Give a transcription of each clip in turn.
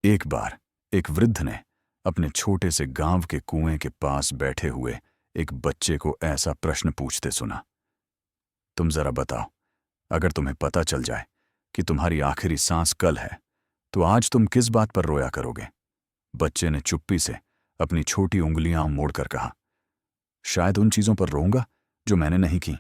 एक बार एक वृद्ध ने अपने छोटे से गांव के कुएं के पास बैठे हुए एक बच्चे को ऐसा प्रश्न पूछते सुना। तुम जरा बताओ, अगर तुम्हें पता चल जाए कि तुम्हारी आखिरी सांस कल है, तो आज तुम किस बात पर रोया करोगे? बच्चे ने चुप्पी से अपनी छोटी उंगलियां मोड़कर कहा, शायद उन चीजों पर रोऊंगा जो मैंने नहीं की।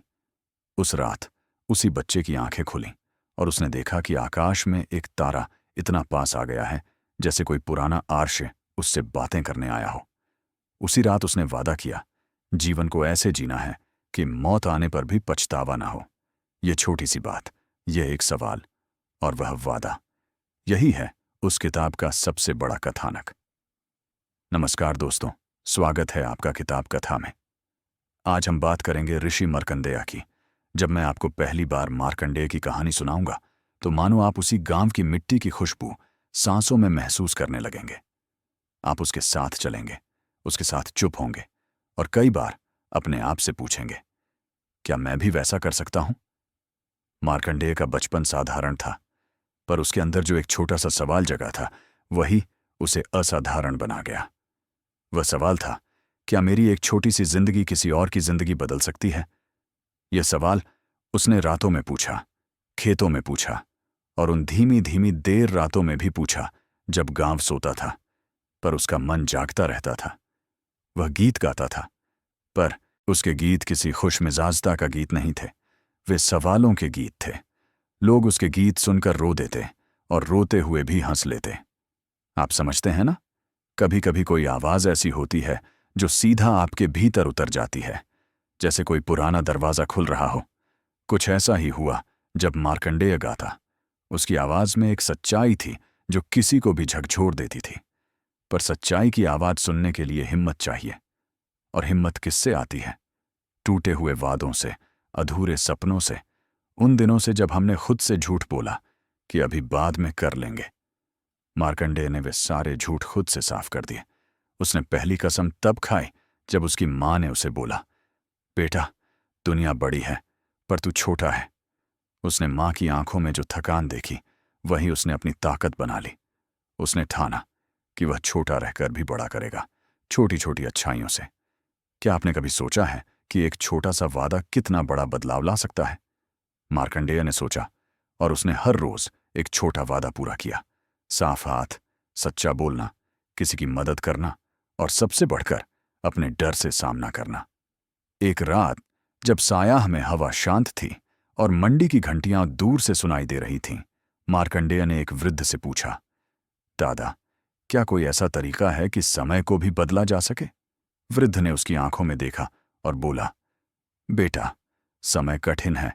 उस रात उसी बच्चे की आंखें खुलीं और उसने देखा कि आकाश में एक तारा इतना पास आ गया है जैसे कोई पुराना आर्ष्य उससे बातें करने आया हो। उसी रात उसने वादा किया, जीवन को ऐसे जीना है कि मौत आने पर भी पछतावा ना हो। यह छोटी सी बात, यह एक सवाल और वह वादा, यही है उस किताब का सबसे बड़ा कथानक। नमस्कार दोस्तों, स्वागत है आपका किताब कथा में। आज हम बात करेंगे ऋषि मार्कंडेय की। जब मैं आपको पहली बार मार्कंडेय की कहानी सुनाऊंगा तो मानो आप उसी गांव की मिट्टी की खुशबू सांसों में महसूस करने लगेंगे। आप उसके साथ चलेंगे, उसके साथ चुप होंगे और कई बार अपने आप से पूछेंगे, क्या मैं भी वैसा कर सकता हूं? मार्कंडेय का बचपन साधारण था, पर उसके अंदर जो एक छोटा सा सवाल जगा था, वही उसे असाधारण बना गया। वह सवाल था, क्या मेरी एक छोटी सी जिंदगी किसी और की जिंदगी बदल सकती है? यह सवाल उसने रातों में पूछा, खेतों में पूछा और उन धीमी धीमी देर रातों में भी पूछा जब गांव सोता था, पर उसका मन जागता रहता था। वह गीत गाता था, पर उसके गीत किसी खुशमिजाजता का गीत नहीं थे, वे सवालों के गीत थे। लोग उसके गीत सुनकर रो देते और रोते हुए भी हंस लेते। आप समझते हैं ना, कभी कभी कोई आवाज ऐसी होती है जो सीधा आपके भीतर उतर जाती है, जैसे कोई पुराना दरवाजा खुल रहा हो। कुछ ऐसा ही हुआ जब मार्कंडेय गाता। उसकी आवाज में एक सच्चाई थी जो किसी को भी झकझोर देती थी। पर सच्चाई की आवाज सुनने के लिए हिम्मत चाहिए, और हिम्मत किससे आती है? टूटे हुए वादों से, अधूरे सपनों से, उन दिनों से जब हमने खुद से झूठ बोला कि अभी बाद में कर लेंगे। मार्कंडेय ने वे सारे झूठ खुद से साफ कर दिए। उसने पहली कसम तब खाई जब उसकी मां ने उसे बोला, बेटा, दुनिया बड़ी है पर तू छोटा है। उसने मां की आंखों में जो थकान देखी, वही उसने अपनी ताकत बना ली। उसने ठाना कि वह छोटा रहकर भी बड़ा करेगा, छोटी छोटी अच्छाइयों से। क्या आपने कभी सोचा है कि एक छोटा सा वादा कितना बड़ा बदलाव ला सकता है? मार्कंडेय ने सोचा, और उसने हर रोज एक छोटा वादा पूरा किया। साफ हाथ, सच्चा बोलना, किसी की मदद करना और सबसे बढ़कर अपने डर से सामना करना। एक रात जब सायाह में हवा शांत थी और मंडी की घंटियां दूर से सुनाई दे रही थीं, मार्कंडेय ने एक वृद्ध से पूछा, दादा, क्या कोई ऐसा तरीका है कि समय को भी बदला जा सके? वृद्ध ने उसकी आंखों में देखा और बोला, बेटा, समय कठिन है,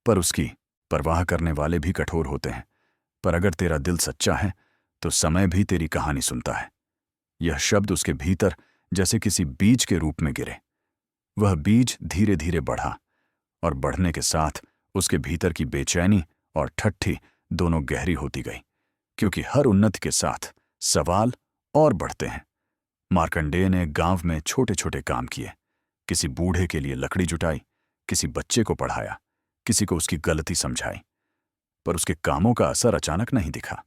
पर उसकी परवाह करने वाले भी कठोर होते हैं। पर अगर तेरा दिल सच्चा है तो समय भी तेरी कहानी सुनता है। यह शब्द उसके भीतर जैसे किसी बीज के रूप में गिरे। वह बीज धीरे धीरे बढ़ा और बढ़ने के साथ उसके भीतर की बेचैनी और ठट्ठी दोनों गहरी होती गई, क्योंकि हर उन्नति के साथ सवाल और बढ़ते हैं। मार्कंडेय ने गांव में छोटे छोटे काम किए। किसी बूढ़े के लिए लकड़ी जुटाई, किसी बच्चे को पढ़ाया, किसी को उसकी गलती समझाई। पर उसके कामों का असर अचानक नहीं दिखा।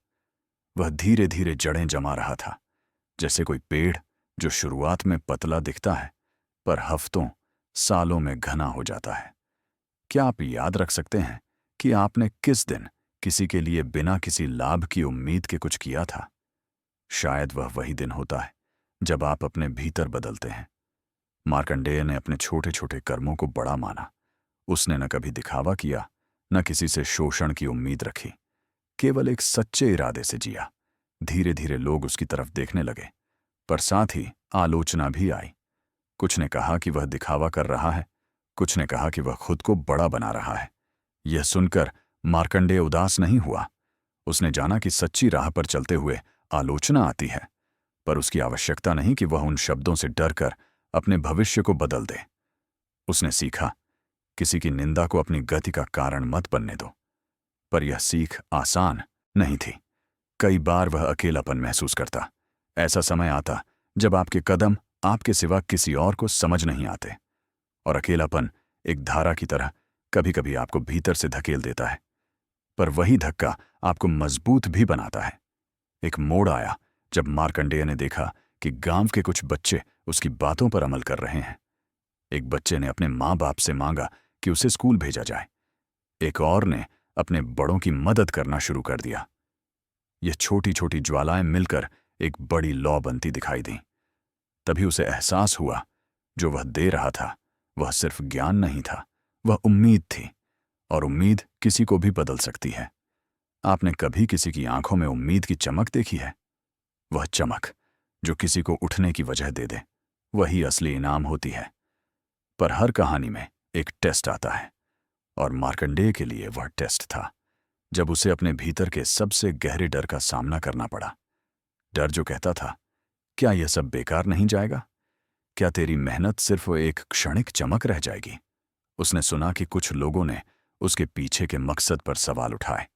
वह धीरे धीरे जड़ें जमा रहा था, जैसे कोई पेड़ जो शुरुआत में पतला दिखता है पर हफ्तों, सालों में घना हो जाता है। क्या आप याद रख सकते हैं कि आपने किस दिन किसी के लिए बिना किसी लाभ की उम्मीद के कुछ किया था? शायद वह वही दिन होता है जब आप अपने भीतर बदलते हैं। मार्कंडेय ने अपने छोटे छोटे कर्मों को बड़ा माना। उसने न कभी दिखावा किया, न किसी से शोषण की उम्मीद रखी, केवल एक सच्चे इरादे से जिया। धीरे धीरे लोग उसकी तरफ देखने लगे, पर साथ ही आलोचना भी आई। कुछ ने कहा कि वह दिखावा कर रहा है, कुछ ने कहा कि वह खुद को बड़ा बना रहा है। यह सुनकर मार्कंडेय उदास नहीं हुआ। उसने जाना कि सच्ची राह पर चलते हुए आलोचना आती है, पर उसकी आवश्यकता नहीं कि वह उन शब्दों से डरकर अपने भविष्य को बदल दे। उसने सीखा, किसी की निंदा को अपनी गति का कारण मत बनने दो। पर यह सीख आसान नहीं थी। कई बार वह अकेलापन महसूस करता। ऐसा समय आता जब आपके कदम आपके सिवा किसी और को समझ नहीं आते, और अकेलापन एक धारा की तरह कभी कभी आपको भीतर से धकेल देता है, पर वही धक्का आपको मजबूत भी बनाता है। एक मोड़ आया जब मार्कंडेय ने देखा कि गांव के कुछ बच्चे उसकी बातों पर अमल कर रहे हैं। एक बच्चे ने अपने माँ बाप से मांगा कि उसे स्कूल भेजा जाए। एक और ने अपने बड़ों की मदद करना शुरू कर दिया। यह छोटी छोटी ज्वालाएं मिलकर एक बड़ी लौ बनती दिखाई दी। तभी उसे एहसास हुआ, जो वह दे रहा था वह सिर्फ ज्ञान नहीं था, वह उम्मीद थी, और उम्मीद किसी को भी बदल सकती है। आपने कभी किसी की आंखों में उम्मीद की चमक देखी है? वह चमक जो किसी को उठने की वजह दे दे, वही असली इनाम होती है। पर हर कहानी में एक टेस्ट आता है, और मार्कंडेय के लिए वह टेस्ट था जब उसे अपने भीतर के सबसे गहरे डर का सामना करना पड़ा। डर जो कहता था, क्या यह सब बेकार नहीं जाएगा? क्या तेरी मेहनत सिर्फ एक क्षणिक चमक रह जाएगी? उसने सुना कि कुछ लोगों ने उसके पीछे के मकसद पर सवाल उठाए,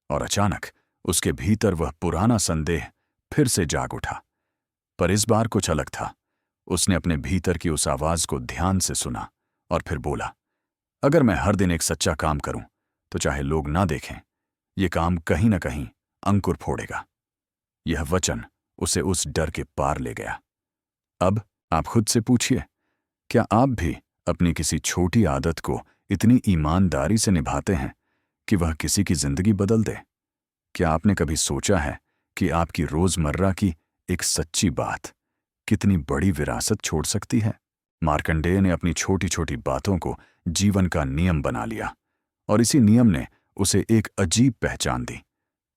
और अचानक उसके भीतर वह पुराना संदेह फिर से जाग उठा। पर इस बार कुछ अलग था। उसने अपने भीतर की उस आवाज को ध्यान से सुना और फिर बोला, अगर मैं हर दिन एक सच्चा काम करूं तो चाहे लोग ना देखें, ये काम कहीं ना कहीं अंकुर फोड़ेगा। यह वचन उसे उस डर के पार ले गया। अब आप खुद से पूछिए, क्या आप भी अपनी किसी छोटी आदत को इतनी ईमानदारी से निभाते हैं कि वह किसी की जिंदगी बदल दे? क्या आपने कभी सोचा है कि आपकी रोजमर्रा की एक सच्ची बात कितनी बड़ी विरासत छोड़ सकती है? मार्कंडेय ने अपनी छोटी छोटी बातों को जीवन का नियम बना लिया, और इसी नियम ने उसे एक अजीब पहचान दी।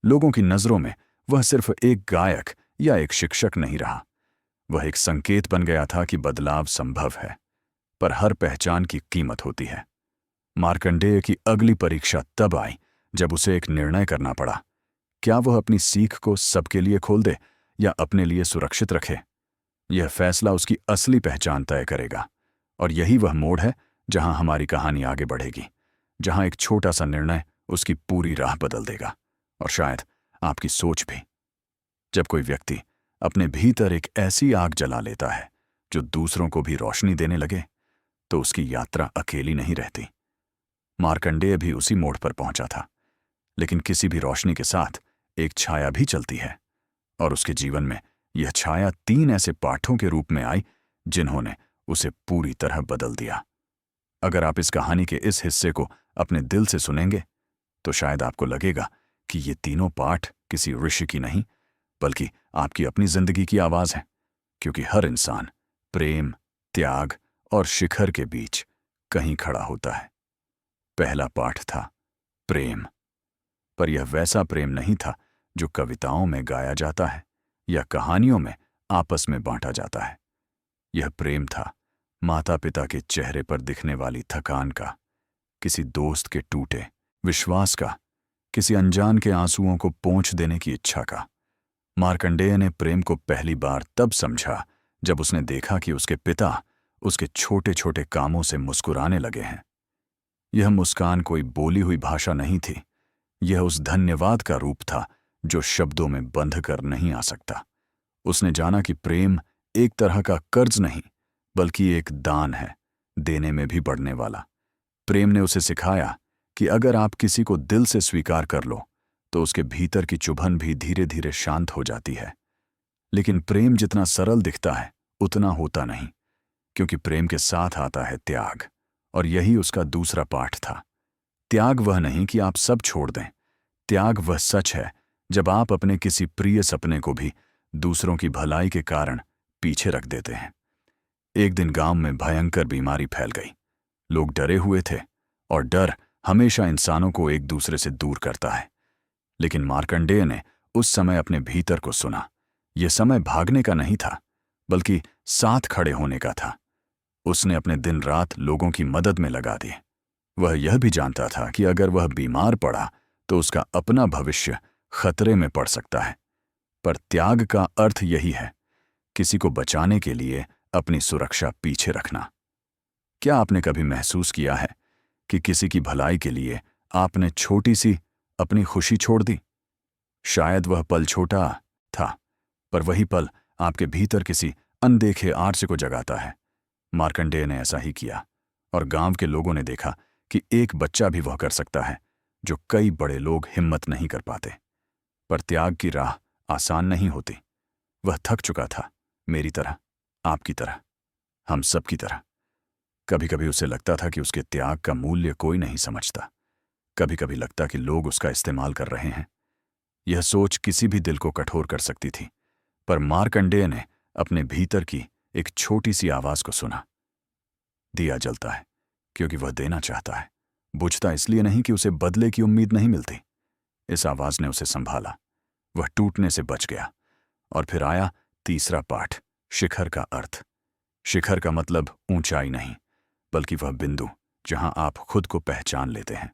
लोगों की नजरों में वह सिर्फ एक गायक या एक शिक्षक नहीं रहा, वह एक संकेत बन गया था कि बदलाव संभव है, पर हर पहचान की कीमत होती है। मार्कंडेय की अगली परीक्षा तब आई जब उसे एक निर्णय करना पड़ा। क्या वह अपनी सीख को सबके लिए खोल दे या अपने लिए सुरक्षित रखे? यह फैसला उसकी असली पहचान तय करेगा, और यही वह मोड़ है जहां हमारी कहानी आगे बढ़ेगी, जहां एक छोटा सा निर्णय उसकी पूरी राह बदल देगा, और शायद आपकी सोच भी। जब कोई व्यक्ति अपने भीतर एक ऐसी आग जला लेता है जो दूसरों को भी रोशनी देने लगे, तो उसकी यात्रा अकेली नहीं रहती। मार्कंडेय भी उसी मोड़ पर पहुंचा था, लेकिन किसी भी रोशनी के साथ एक छाया भी चलती है, और उसके जीवन में यह छाया 3 ऐसे पाठों के रूप में आई जिन्होंने उसे पूरी तरह बदल दिया। अगर आप इस कहानी के इस हिस्से को अपने दिल से सुनेंगे तो शायद आपको लगेगा कि ये तीनों पाठ किसी ऋषि की नहीं, बल्कि आपकी अपनी जिंदगी की आवाज है, क्योंकि हर इंसान प्रेम, त्याग और शिखर के बीच कहीं खड़ा होता है। पहला पाठ था प्रेम, पर यह वैसा प्रेम नहीं था जो कविताओं में गाया जाता है या कहानियों में आपस में बांटा जाता है। यह प्रेम था माता पिता के चेहरे पर दिखने वाली थकान का, किसी दोस्त के टूटे विश्वास का, किसी अनजान के आंसुओं को पोंछ देने की इच्छा का। मार्कंडेय ने प्रेम को पहली बार तब समझा जब उसने देखा कि उसके पिता उसके छोटे छोटे कामों से मुस्कुराने लगे हैं। यह मुस्कान कोई बोली हुई भाषा नहीं थी, यह उस धन्यवाद का रूप था जो शब्दों में बंध कर नहीं आ सकता। उसने जाना कि प्रेम एक तरह का कर्ज नहीं, बल्कि एक दान है, देने में भी बढ़ने वाला। प्रेम ने उसे सिखाया कि अगर आप किसी को दिल से स्वीकार कर लो तो उसके भीतर की चुभन भी धीरे धीरे शांत हो जाती है। लेकिन प्रेम जितना सरल दिखता है उतना होता नहीं, क्योंकि प्रेम के साथ आता है त्याग, और यही उसका दूसरा पाठ था। त्याग वह नहीं कि आप सब छोड़ दें, त्याग वह सच है जब आप अपने किसी प्रिय सपने को भी दूसरों की भलाई के कारण पीछे रख देते हैं। एक दिन गांव में भयंकर बीमारी फैल गई। लोग डरे हुए थे, और डर हमेशा इंसानों को एक दूसरे से दूर करता है। लेकिन मार्कंडेय ने उस समय अपने भीतर को सुना। यह समय भागने का नहीं था, बल्कि साथ खड़े होने का था। उसने अपने दिन रात लोगों की मदद में लगा दी। वह यह भी जानता था कि अगर वह बीमार पड़ा तो उसका अपना भविष्य खतरे में पड़ सकता है। पर त्याग का अर्थ यही है, किसी को बचाने के लिए अपनी सुरक्षा पीछे रखना। क्या आपने कभी महसूस किया है कि किसी की भलाई के लिए आपने छोटी सी अपनी खुशी छोड़ दी? शायद वह पल छोटा था, पर वही पल आपके भीतर किसी अनदेखे आरसे को जगाता है। मार्कंडेय ने ऐसा ही किया, और गांव के लोगों ने देखा कि एक बच्चा भी वह कर सकता है जो कई बड़े लोग हिम्मत नहीं कर पाते। पर त्याग की राह आसान नहीं होती। वह थक चुका था, मेरी तरह, आपकी तरह, हम सब की तरह। कभी कभी उसे लगता था कि उसके त्याग का मूल्य कोई नहीं समझता। कभी कभी लगता कि लोग उसका इस्तेमाल कर रहे हैं। यह सोच किसी भी दिल को कठोर कर सकती थी, पर मार्कंडेय ने अपने भीतर की एक छोटी सी आवाज को सुना। दिया जलता है क्योंकि वह देना चाहता है, बुझता इसलिए नहीं कि उसे बदले की उम्मीद नहीं मिलती। इस आवाज ने उसे संभाला। वह टूटने से बच गया। और फिर आया तीसरा पाठ, शिखर का अर्थ। शिखर का मतलब ऊंचाई नहीं, बल्कि वह बिंदु जहां आप खुद को पहचान लेते हैं।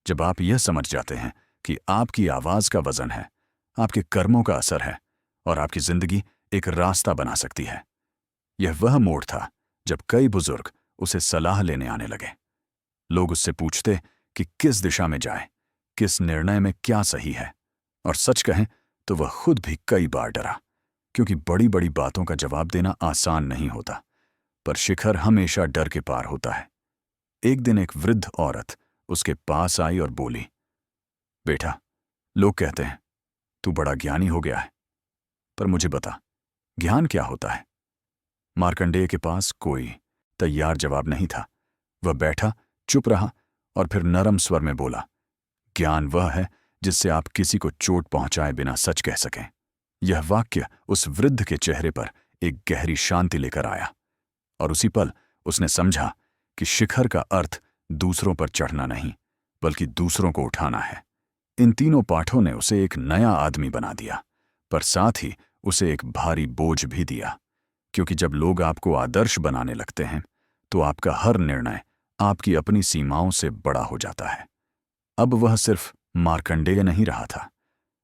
जब आप यह समझ जाते हैं कि आपकी आवाज का वजन है, आपके कर्मों का असर है, और आपकी जिंदगी एक रास्ता बना सकती है। यह वह मोड़ था जब कई बुजुर्ग उसे सलाह लेने आने लगे। लोग उससे पूछते कि किस दिशा में जाए, किस निर्णय में क्या सही है। और सच कहें तो वह खुद भी कई बार डरा, क्योंकि बड़ी बड़ी बातों का जवाब देना आसान नहीं होता। पर शिखर हमेशा डर के पार होता है। एक दिन एक वृद्ध औरत उसके पास आई और बोली, बेटा, लोग कहते हैं तू बड़ा ज्ञानी हो गया है, पर मुझे बता, ज्ञान क्या होता है? मार्कंडेय के पास कोई तैयार जवाब नहीं था। वह बैठा, चुप रहा, और फिर नरम स्वर में बोला, ज्ञान वह है जिससे आप किसी को चोट पहुंचाए बिना सच कह सकें। यह वाक्य उस वृद्ध के चेहरे पर एक गहरी शांति लेकर आया, और उसी पल उसने समझा कि शिखर का अर्थ दूसरों पर चढ़ना नहीं, बल्कि दूसरों को उठाना है। इन तीनों पाठों ने उसे एक नया आदमी बना दिया, पर साथ ही उसे एक भारी बोझ भी दिया, क्योंकि जब लोग आपको आदर्श बनाने लगते हैं तो आपका हर निर्णय आपकी अपनी सीमाओं से बड़ा हो जाता है। अब वह सिर्फ मार्कंडेय नहीं रहा था,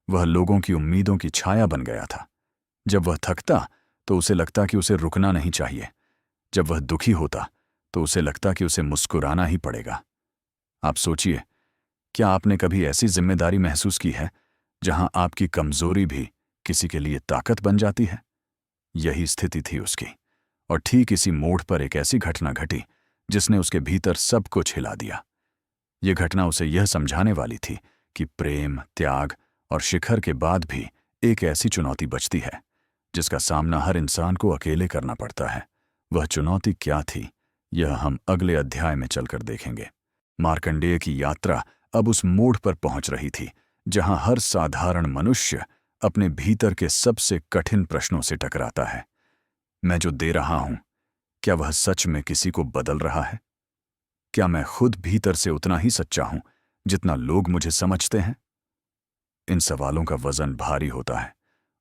वह लोगों की उम्मीदों की छाया बन गया था। जब वह थकता तो उसे लगता कि उसे रुकना नहीं चाहिए। जब वह दुखी होता तो उसे लगता कि उसे मुस्कुराना ही पड़ेगा। आप सोचिए, क्या आपने कभी ऐसी जिम्मेदारी महसूस की है जहां आपकी कमजोरी भी किसी के लिए ताकत बन जाती है? यही स्थिति थी उसकी, और ठीक इसी मोड़ पर एक ऐसी घटना घटी जिसने उसके भीतर सब कुछ हिला दिया। यह घटना उसे यह समझाने वाली थी कि प्रेम, त्याग और शिखर के बाद भी एक ऐसी चुनौती बचती है जिसका सामना हर इंसान को अकेले करना पड़ता है। वह चुनौती क्या थी, यह हम अगले अध्याय में चलकर देखेंगे। मार्कंडेय की यात्रा अब उस मोड़ पर पहुंच रही थी जहां हर साधारण मनुष्य अपने भीतर के सबसे कठिन प्रश्नों से टकराता है। मैं जो दे रहा हूं, क्या वह सच में किसी को बदल रहा है? क्या मैं खुद भीतर से उतना ही सच्चा हूं जितना लोग मुझे समझते हैं? इन सवालों का वजन भारी होता है,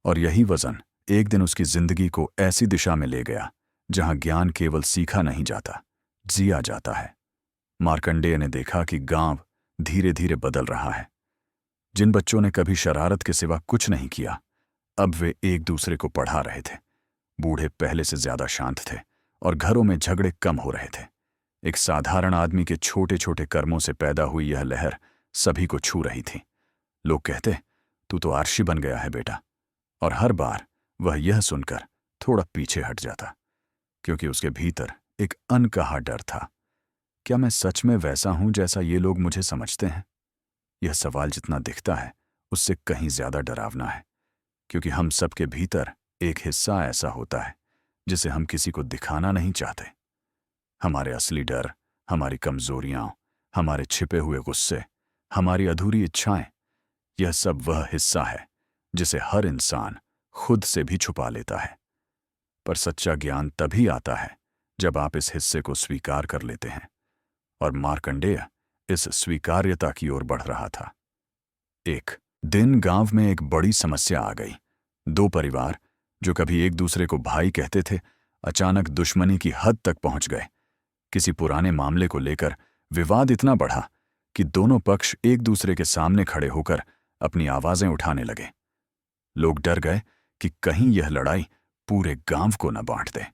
और यही वजन एक दिन उसकी जिंदगी को ऐसी दिशा में ले गया जहां ज्ञान केवल सीखा नहीं जाता, जिया जाता है। मार्कंडेय ने देखा कि गांव धीरे धीरे बदल रहा है। जिन बच्चों ने कभी शरारत के सिवा कुछ नहीं किया, अब वे एक दूसरे को पढ़ा रहे थे। बूढ़े पहले से ज्यादा शांत थे, और घरों में झगड़े कम हो रहे थे। एक साधारण आदमी के छोटे छोटे कर्मों से पैदा हुई यह लहर सभी को छू रही थी। लोग कहते, तू तो आर्षी बन गया है बेटा। और हर बार वह यह सुनकर थोड़ा पीछे हट जाता, क्योंकि उसके भीतर एक अनकहा डर था। क्या मैं सच में वैसा हूं जैसा ये लोग मुझे समझते हैं? यह सवाल जितना दिखता है उससे कहीं ज्यादा डरावना है, क्योंकि हम सबके भीतर एक हिस्सा ऐसा होता है जिसे हम किसी को दिखाना नहीं चाहते। हमारे असली डर, हमारी कमजोरियां, हमारे छिपे हुए गुस्से, हमारी अधूरी इच्छाएं, यह सब वह हिस्सा है जिसे हर इंसान खुद से भी छुपा लेता है। पर सच्चा ज्ञान तभी आता है जब आप इस हिस्से को स्वीकार कर लेते हैं, और मार्कंडेय इस स्वीकार्यता की ओर बढ़ रहा था। एक दिन गांव में एक बड़ी समस्या आ गई। दो परिवार जो कभी एक दूसरे को भाई कहते थे, अचानक दुश्मनी की हद तक पहुंच गए। किसी पुराने मामले को लेकर विवाद इतना बढ़ा कि दोनों पक्ष एक दूसरे के सामने खड़े होकर अपनी आवाजें उठाने लगे। लोग डर गए कि कहीं यह लड़ाई पूरे गांव को न बांट दे।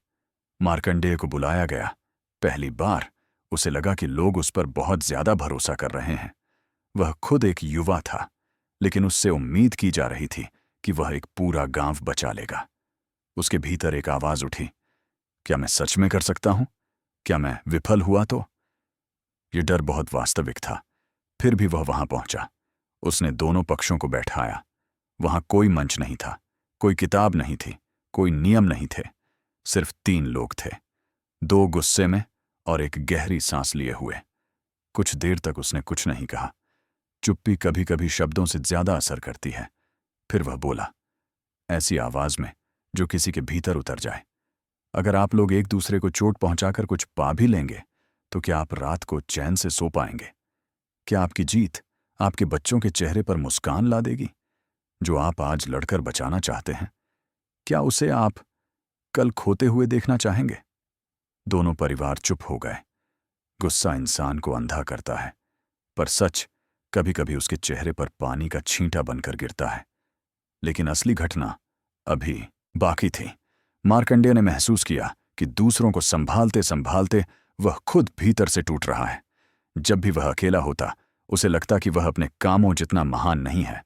मार्कंडेय को बुलाया गया। पहली बार उसे लगा कि लोग उस पर बहुत ज्यादा भरोसा कर रहे हैं। वह खुद एक युवा था, लेकिन उससे उम्मीद की जा रही थी कि वह एक पूरा गांव बचा लेगा। उसके भीतर एक आवाज उठी, क्या मैं सच में कर सकता हूं? क्या मैं विफल हुआ तो? यह डर बहुत वास्तविक था। फिर भी वह वहां पहुंचा। उसने दोनों पक्षों को बैठाया वहां कोई मंच नहीं था, कोई किताब नहीं थी, कोई नियम नहीं थे। सिर्फ 3 लोग थे, 2 गुस्से में और एक गहरी सांस लिए हुए। कुछ देर तक उसने कुछ नहीं कहा। चुप्पी कभी कभी शब्दों से ज्यादा असर करती है। फिर वह बोला, ऐसी आवाज में जो किसी के भीतर उतर जाए। अगर आप लोग एक दूसरे को चोट पहुंचाकर कुछ पा भी लेंगे तो क्या आप रात को चैन से सो पाएंगे? क्या आपकी जीत आपके बच्चों के चेहरे पर मुस्कान ला देगी? जो आप आज लड़कर बचाना चाहते हैं, क्या उसे आप कल खोते हुए देखना चाहेंगे? दोनों परिवार चुप हो गए। गुस्सा इंसान को अंधा करता है, पर सच कभी कभी उसके चेहरे पर पानी का छींटा बनकर गिरता है। लेकिन असली घटना अभी बाकी थी। मार्कंडेय ने महसूस किया कि दूसरों को संभालते संभालते वह खुद भीतर से टूट रहा है। जब भी वह अकेला होता, उसे लगता कि वह अपने कामों जितना महान नहीं है।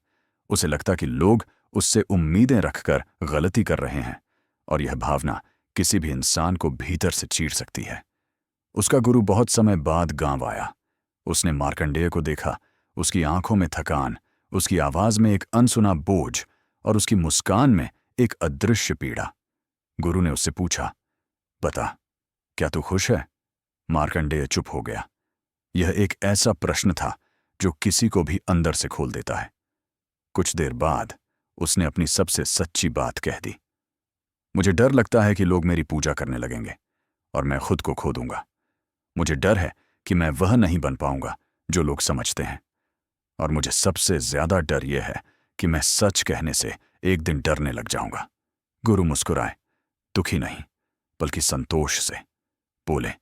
उसे लगता कि लोग उससे उम्मीदें रखकर गलती कर रहे हैं, और यह भावना किसी भी इंसान को भीतर से चीर सकती है। उसका गुरु बहुत समय बाद गांव आया। उसने मार्कंडेय को देखा। उसकी आंखों में थकान, उसकी आवाज में एक अनसुना बोझ और उसकी मुस्कान में एक अदृश्य पीड़ा। गुरु ने उससे पूछा, बता, क्या तू खुश है? मार्कंडेय चुप हो गया। यह एक ऐसा प्रश्न था जो किसी को भी अंदर से खोल देता है। कुछ देर बाद उसने अपनी सबसे सच्ची बात कह दी। मुझे डर लगता है कि लोग मेरी पूजा करने लगेंगे और मैं खुद को खो दूंगा। मुझे डर है कि मैं वह नहीं बन पाऊंगा जो लोग समझते हैं। और मुझे सबसे ज्यादा डर यह है कि मैं सच कहने से एक दिन डरने लग जाऊंगा। गुरु मुस्कुराए, दुखी नहीं बल्कि संतोष से। बोले,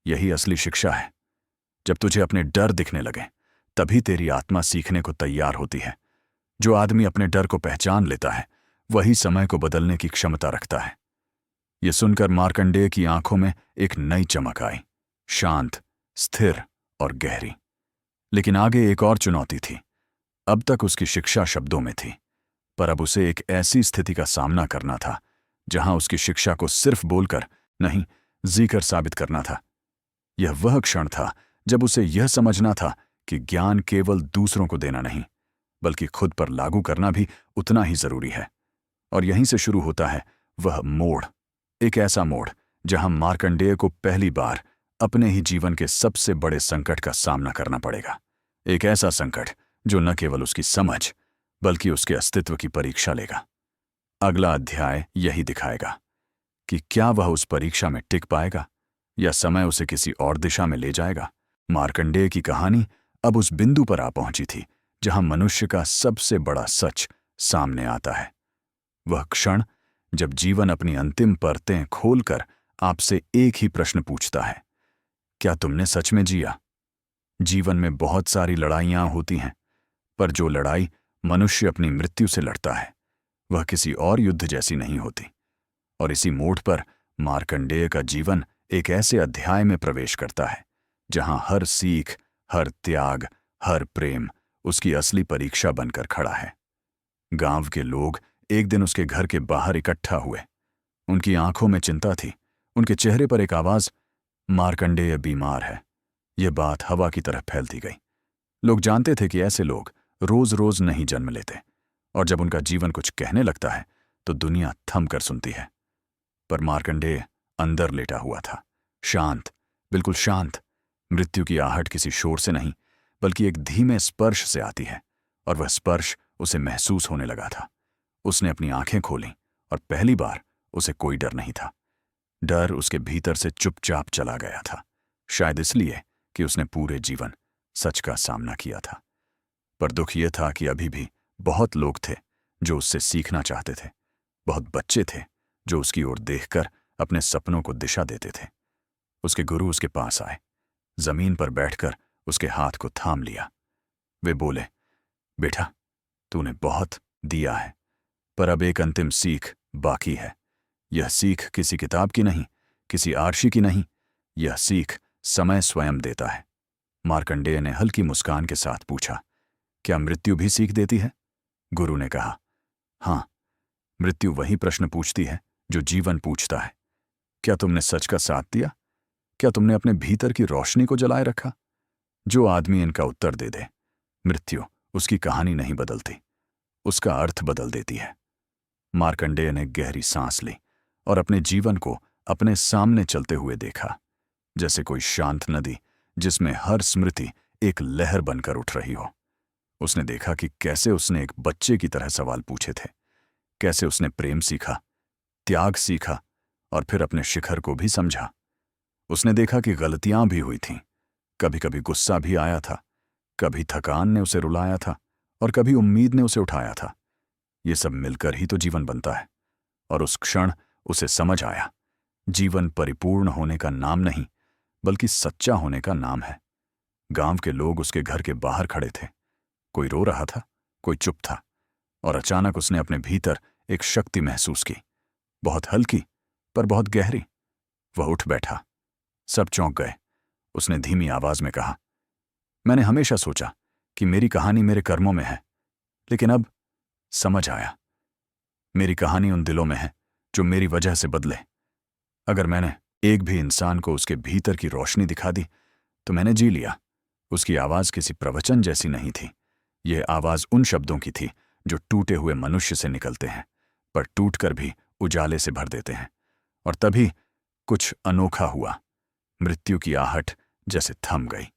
यही असली शिक्षा है। जब तुझे अपने डर दिखने लगे, तभी तेरी आत्मा सीखने को तैयार होती है। जो आदमी अपने डर को पहचान लेता है, वही समय को बदलने की क्षमता रखता है। यह सुनकर मार्कंडेय की आंखों में एक नई चमक आई, शांत, स्थिर और गहरी। लेकिन आगे एक और चुनौती थी। अब तक उसकी शिक्षा शब्दों में थी, पर अब उसे एक ऐसी स्थिति का सामना करना था जहां उसकी शिक्षा को सिर्फ बोलकर नहीं, जीकर साबित करना था। यह वह क्षण था जब उसे यह समझना था कि ज्ञान केवल दूसरों को देना नहीं, बल्कि खुद पर लागू करना भी उतना ही जरूरी है। और यहीं से शुरू होता है वह मोड़, एक ऐसा मोड़ जहां मार्कंडेय को पहली बार अपने ही जीवन के सबसे बड़े संकट का सामना करना पड़ेगा। एक ऐसा संकट जो न केवल उसकी समझ बल्कि उसके अस्तित्व की परीक्षा लेगा। अगला अध्याय यही दिखाएगा कि क्या वह उस परीक्षा में टिक पाएगा या समय उसे किसी और दिशा में ले जाएगा। मार्कंडेय की कहानी अब उस बिंदु पर आ पहुंची थी जहां मनुष्य का सबसे बड़ा सच सामने आता है। वह क्षण जब जीवन अपनी अंतिम परतें खोलकर आपसे एक ही प्रश्न पूछता है, क्या तुमने सच में जिया? जीवन में बहुत सारी लड़ाइयां होती हैं, पर जो लड़ाई मनुष्य अपनी मृत्यु से लड़ता है, वह किसी और युद्ध जैसी नहीं होती। और इसी मोड़ पर मार्कंडेय का जीवन एक ऐसे अध्याय में प्रवेश करता है जहां हर सीख, हर त्याग, हर प्रेम उसकी असली परीक्षा बनकर खड़ा है। गांव के लोग एक दिन उसके घर के बाहर इकट्ठा हुए। उनकी आंखों में चिंता थी, उनके चेहरे पर एक आवाज, मार्कंडेय बीमार है। यह बात हवा की तरह फैलती गई। लोग जानते थे कि ऐसे लोग रोज रोज नहीं जन्म लेते, और जब उनका जीवन कुछ कहने लगता है तो दुनिया थम कर सुनती है। पर मार्कंडेय अंदर लेटा हुआ था, शांत, बिल्कुल शांत। मृत्यु की आहट किसी शोर से नहीं बल्कि एक धीमे स्पर्श से आती है, और वह स्पर्श उसे महसूस होने लगा था। उसने अपनी आंखें खोलीं और पहली बार उसे कोई डर नहीं था। डर उसके भीतर से चुपचाप चला गया था, शायद इसलिए कि उसने पूरे जीवन सच का सामना किया था। पर दुख यह था कि अभी भी बहुत लोग थे जो उससे सीखना चाहते थे। बहुत बच्चे थे जो उसकी ओर देखकर अपने सपनों को दिशा देते थे। उसके गुरु उसके पास आए, जमीन पर बैठकर उसके हाथ को थाम लिया। वे बोले, बेटा, तूने बहुत दिया है, पर अब एक अंतिम सीख बाकी है। यह सीख किसी किताब की नहीं, किसी आर्शी की नहीं, यह सीख समय स्वयं देता है। मार्कंडेय ने हल्की मुस्कान के साथ पूछा, क्या मृत्यु भी सीख देती है? गुरु ने कहा, हां, मृत्यु वही प्रश्न पूछती है जो जीवन पूछता है। क्या तुमने सच का साथ दिया? क्या तुमने अपने भीतर की रोशनी को जलाए रखा? जो आदमी इनका उत्तर दे दे, मृत्यु उसकी कहानी नहीं बदलती, उसका अर्थ बदल देती है। मार्कंडेय ने गहरी सांस ली और अपने जीवन को अपने सामने चलते हुए देखा, जैसे कोई शांत नदी जिसमें हर स्मृति एक लहर बनकर उठ रही हो। उसने देखा कि कैसे उसने एक बच्चे की तरह सवाल पूछे थे, कैसे उसने प्रेम सीखा, त्याग सीखा और फिर अपने शिखर को भी समझा। उसने देखा कि गलतियां भी हुई थीं, कभी कभी गुस्सा भी आया था, कभी थकान ने उसे रुलाया था और कभी उम्मीद ने उसे उठाया था। ये सब मिलकर ही तो जीवन बनता है। और उस क्षण उसे समझ आया, जीवन परिपूर्ण होने का नाम नहीं, बल्कि सच्चा होने का नाम है। गांव के लोग उसके घर के बाहर खड़े थे। कोई रो रहा था, कोई चुप था, और अचानक उसने अपने भीतर एक शक्ति महसूस की, बहुत हल्की पर बहुत गहरी। वह उठ बैठा। सब चौंक गए। उसने धीमी आवाज में कहा, मैंने हमेशा सोचा कि मेरी कहानी मेरे कर्मों में है, लेकिन अब समझ आया, मेरी कहानी उन दिलों में है जो मेरी वजह से बदले। अगर मैंने एक भी इंसान को उसके भीतर की रोशनी दिखा दी तो मैंने जी लिया। उसकी आवाज किसी प्रवचन जैसी नहीं थी। यह आवाज उन शब्दों की थी जो टूटे हुए मनुष्य से निकलते हैं, पर टूटकर भी उजाले से भर देते हैं। और तभी कुछ अनोखा हुआ। मृत्यु की आहट जैसे थम गई।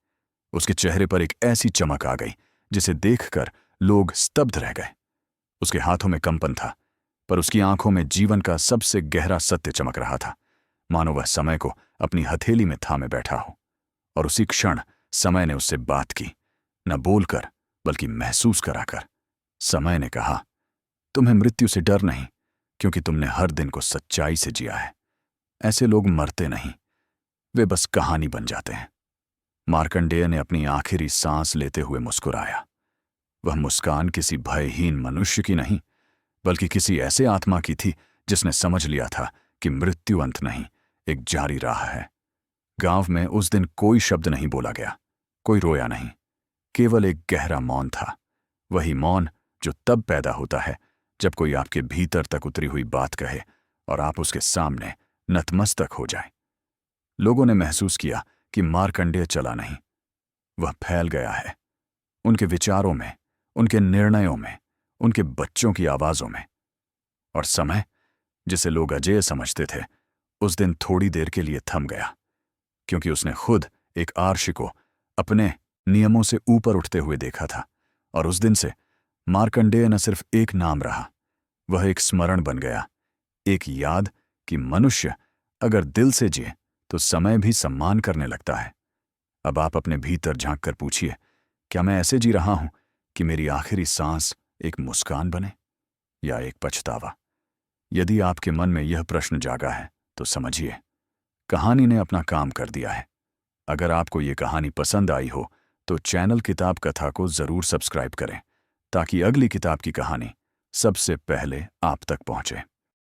उसके चेहरे पर एक ऐसी चमक आ गई जिसे देखकर लोग स्तब्ध रह गए। उसके हाथों में कंपन था, पर उसकी आंखों में जीवन का सबसे गहरा सत्य चमक रहा था, मानो वह समय को अपनी हथेली में थामे बैठा हो। और उसी क्षण समय ने उससे बात की, न बोलकर बल्कि महसूस कराकर। समय ने कहा, तुम्हें मृत्यु से डर नहीं, क्योंकि तुमने हर दिन को सच्चाई से जिया है। ऐसे लोग मरते नहीं, वे बस कहानी बन जाते हैं। मार्कंडेय ने अपनी आखिरी सांस लेते हुए मुस्कुराया। वह मुस्कान किसी भयहीन मनुष्य की नहीं, बल्कि किसी ऐसे आत्मा की थी जिसने समझ लिया था कि मृत्यु अंत नहीं, एक जारी राह है। गांव में उस दिन कोई शब्द नहीं बोला गया, कोई रोया नहीं, केवल एक गहरा मौन था। वही मौन जो तब पैदा होता है जब कोई आपके भीतर तक उतरी हुई बात कहे और आप उसके सामने नतमस्तक हो जाए। लोगों ने महसूस किया कि मार्कंडेय चला नहीं, वह फैल गया है, उनके विचारों में, उनके निर्णयों में, उनके बच्चों की आवाजों में। और समय, जिसे लोग अजेय समझते थे, उस दिन थोड़ी देर के लिए थम गया, क्योंकि उसने खुद एक आर्ष को अपने नियमों से ऊपर उठते हुए देखा था। और उस दिन से मार्कंडेय न सिर्फ एक नाम रहा, वह एक स्मरण बन गया, एक याद कि मनुष्य अगर दिल से जिए तो समय भी सम्मान करने लगता है। अब आप अपने भीतर झांक कर पूछिए, क्या मैं ऐसे जी रहा हूं कि मेरी आखिरी सांस एक मुस्कान बने या एक पछतावा? यदि आपके मन में यह प्रश्न जागा है तो समझिए, कहानी ने अपना काम कर दिया है। अगर आपको ये कहानी पसंद आई हो तो चैनल किताब कथा को जरूर सब्सक्राइब करें, ताकि अगली किताब की कहानी सबसे पहले आप तक पहुंचे।